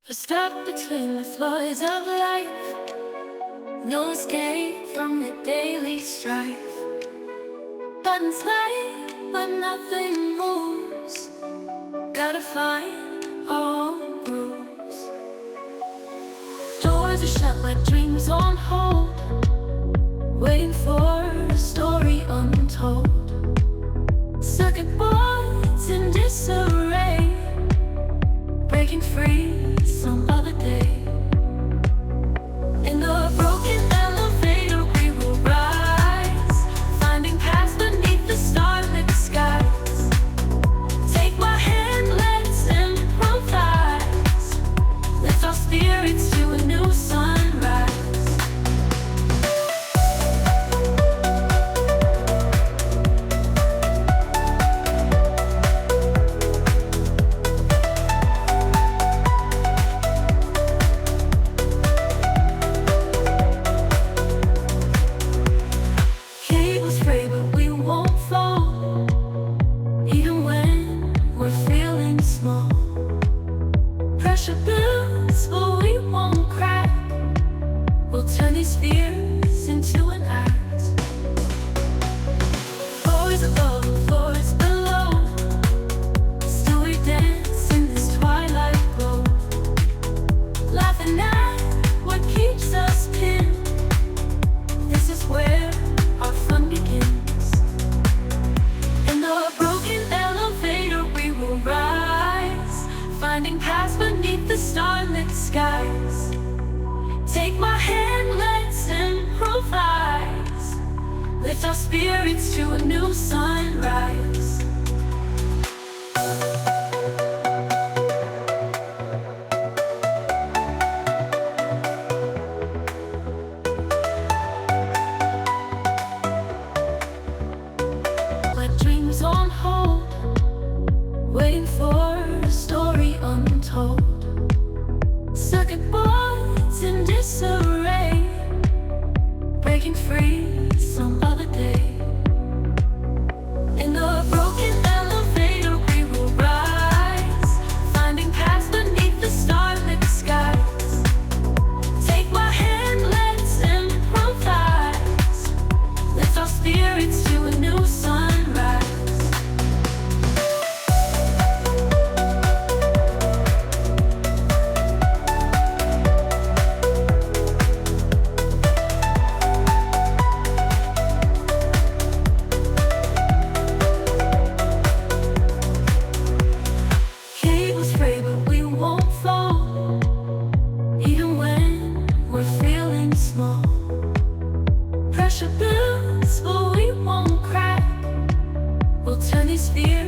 Stuck between the floors of life, no escape from the daily strife. Buttons light, but nothing moves. Gotta find our own grooves. Doors are shut like dreams on hold, waiting for a story untold. Circuit boards in disarray, breaking free some other day. In the broken elevator we will rise, finding paths beneath the starlit skies. Take my hand, let's improvise. Lift our spirits to a new sunrise. Cables fray, but we won't fall, even when we're feeling small. Pressure builds, but we won't crack. We'll turn these fears into an act. Floors above, floors below, still we dance in this twilight glow, laughing at what keeps us pinned. This is where our fun begins. In the broken elevator we will rise, finding paths beneath the starlit skies. Take my hand, let's improvise. Lift our spirits to a new sunrise. Like dreams on hold, waiting for a story untold. Circuit boards in disarray, breaking free some other day. In the broken elevator we will rise, finding paths beneath the starlit skies. Take my hand, let's improvise. Lift our spirits to a new sunrise. Cables fray, but we won't fall, even when we're feeling small. Pressure builds, but we won't crack. We'll turn these fears